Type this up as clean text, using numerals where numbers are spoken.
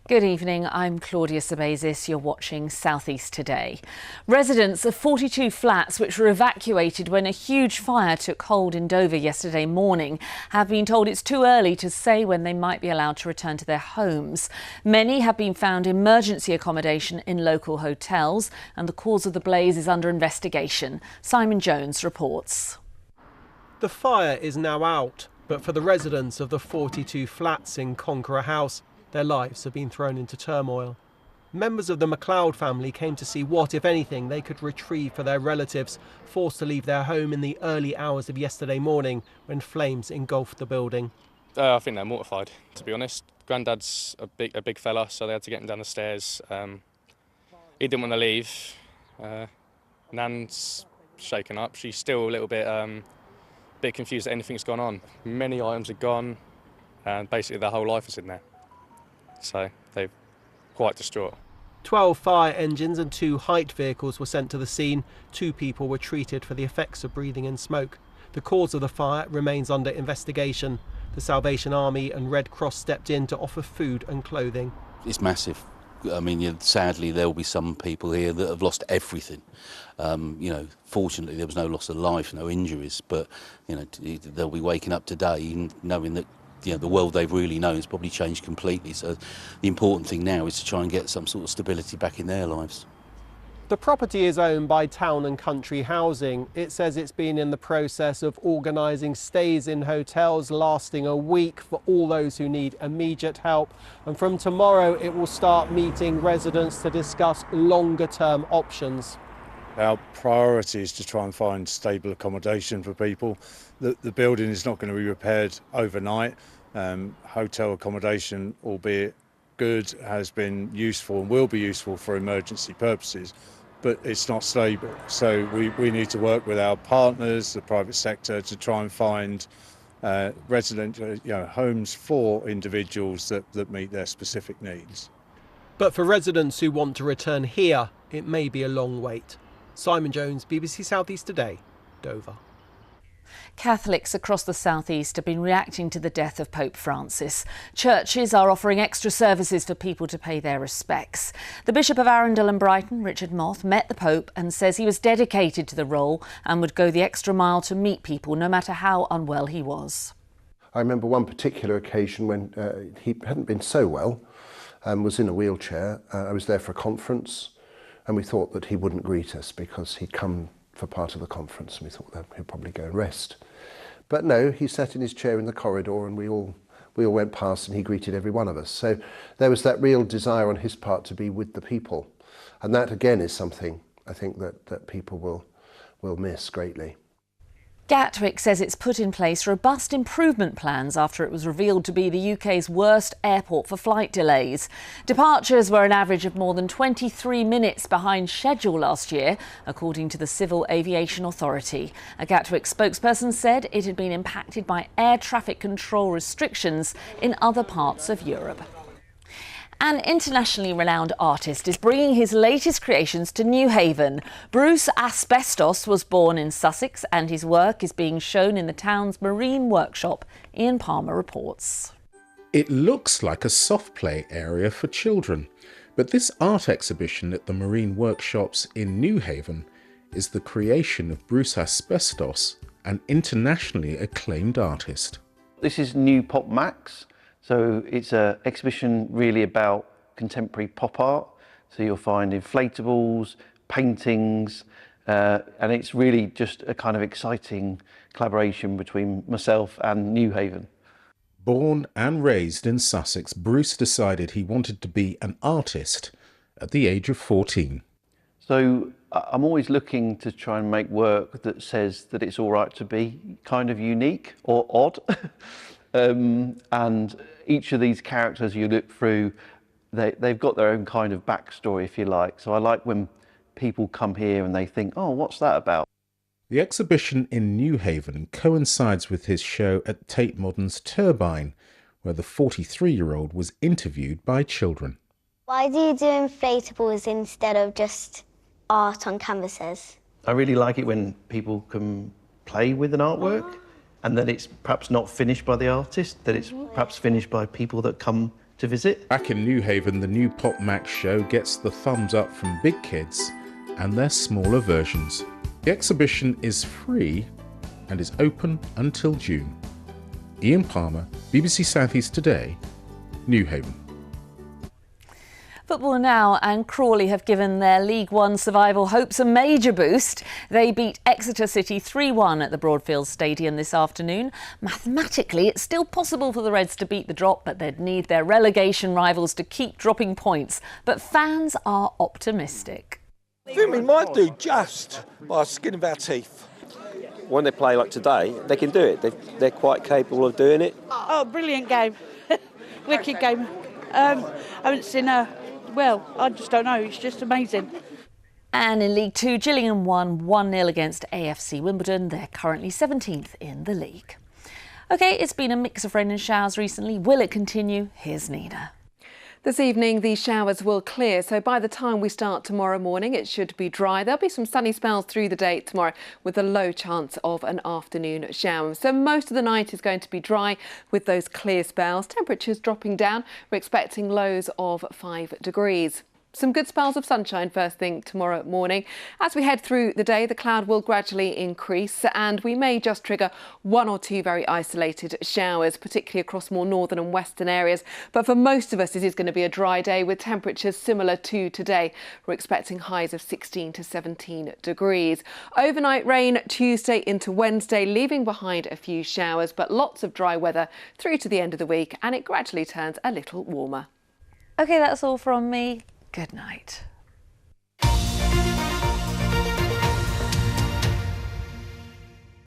Good evening, I'm Claudia Sermbezis. You're watching South East Today. Residents of 42 flats which were evacuated when a huge fire took hold in Dover yesterday morning have been told it's too early to say when they might be allowed to return to their homes. Many have been found emergency accommodation in local hotels, and the cause of the blaze is under investigation. Simon Jones reports. The fire is now out, but for the residents of the 42 flats in Conqueror House, their lives have been thrown into turmoil. Members of the MacLeod family came to see what, if anything, they could retrieve for their relatives, forced to leave their home in the early hours of yesterday morning when flames engulfed the building. I think they're mortified, to be honest. Granddad's a big fella, so they had to get him down the stairs. He didn't want to leave. Nan's shaken up. She's still a little bit confused that anything's gone on. Many items are gone, and basically their whole life is in there. So they're quite distraught. 12 fire engines and 2 height vehicles were sent to the scene. 2 people were treated for the effects of breathing in smoke. The cause of the fire remains under investigation. The Salvation Army and Red Cross stepped in to offer food and clothing. It's massive. I mean, sadly, there will be some people here that have lost everything. Fortunately, there was no loss of life, no injuries, but, they'll be waking up today knowing that the world they've really known has probably changed completely. So the important thing now is to try and get some sort of stability back in their lives. The property is owned by Town and Country Housing. It says it's been in the process of organising stays in hotels lasting a week for all those who need immediate help. And from tomorrow, it will start meeting residents to discuss longer-term options. Our priority is to try and find stable accommodation for people. The building is not going to be repaired overnight. Hotel accommodation, albeit good, has been useful and will be useful for emergency purposes, but it's not stable. So we need to work with our partners, the private sector, to try and find resident homes for individuals that meet their specific needs. But for residents who want to return here, it may be a long wait. Simon Jones, BBC South East Today, Dover. Catholics across the South East have been reacting to the death of Pope Francis. Churches are offering extra services for people to pay their respects. The Bishop of Arundel and Brighton, Richard Moth, met the Pope and says he was dedicated to the role and would go the extra mile to meet people, no matter how unwell he was. I remember one particular occasion when he hadn't been so well and was in a wheelchair. I was there for a conference, and we thought that he wouldn't greet us because he'd come for part of the conference, and we thought that he'd probably go and rest. But no, he sat in his chair in the corridor, and we all went past, and he greeted every one of us. So there was that real desire on his part to be with the people, and that again is something I think that people will miss greatly. Gatwick says it's put in place robust improvement plans after it was revealed to be the UK's worst airport for flight delays. Departures were an average of more than 23 minutes behind schedule last year, according to the Civil Aviation Authority. A Gatwick spokesperson said it had been impacted by air traffic control restrictions in other parts of Europe. An internationally renowned artist is bringing his latest creations to Newhaven. Bruce Asbestos was born in Sussex, and his work is being shown in the town's marine workshop. Ian Palmer reports. It looks like a soft play area for children, but this art exhibition at the marine workshops in Newhaven is the creation of Bruce Asbestos, an internationally acclaimed artist. This is New Pop Max. So it's an exhibition really about contemporary pop art. So you'll find inflatables, paintings, and it's really just a kind of exciting collaboration between myself and Newhaven. Born and raised in Sussex, Bruce decided he wanted to be an artist at the age of 14. So I'm always looking to try and make work that says that it's all right to be kind of unique or odd. And each of these characters you look through, they've got their own kind of backstory, if you like. So I like when people come here and they think, oh, what's that about? The exhibition in Newhaven coincides with his show at Tate Modern's Turbine, where the 43-year-old was interviewed by children. Why do you do inflatables instead of just art on canvases? I really like it when people can play with an artwork. And then it's perhaps not finished by the artist, that it's perhaps finished by people that come to to visit. Back in Newhaven, the new Pop Max show gets the thumbs up from big kids and their smaller versions. The exhibition is free and is open until June. Ian Palmer, BBC South East Today, Newhaven. Football now, and Crawley have given their League One survival hopes a major boost. They beat Exeter City 3-1 at the Broadfield Stadium this afternoon. Mathematically, it's still possible for the Reds to beat the drop, but they'd need their relegation rivals to keep dropping points. But fans are optimistic. I think we might do just by the skin of our teeth. When they play like today, they can do it. They're quite capable of doing it. Oh, brilliant game. Wicked game. I haven't seen well, I just don't know. It's just amazing. And in League Two, Gillingham won 1-0 against AFC Wimbledon. They're currently 17th in the league. OK, it's been a mix of rain and showers recently. Will it continue? Here's Nina. This evening, these showers will clear, so by the time we start tomorrow morning, it should be dry. There'll be some sunny spells through the day tomorrow with a low chance of an afternoon shower. So most of the night is going to be dry with those clear spells. Temperatures dropping down. We're expecting lows of 5 degrees. Some good spells of sunshine first thing tomorrow morning. As we head through the day, the cloud will gradually increase and we may just trigger 1 or 2 very isolated showers, particularly across more northern and western areas. But for most of us, it is going to be a dry day with temperatures similar to today. We're expecting highs of 16 to 17 degrees. Overnight rain Tuesday into Wednesday, leaving behind a few showers, but lots of dry weather through to the end of the week, and it gradually turns a little warmer. OK, that's all from me. Good night.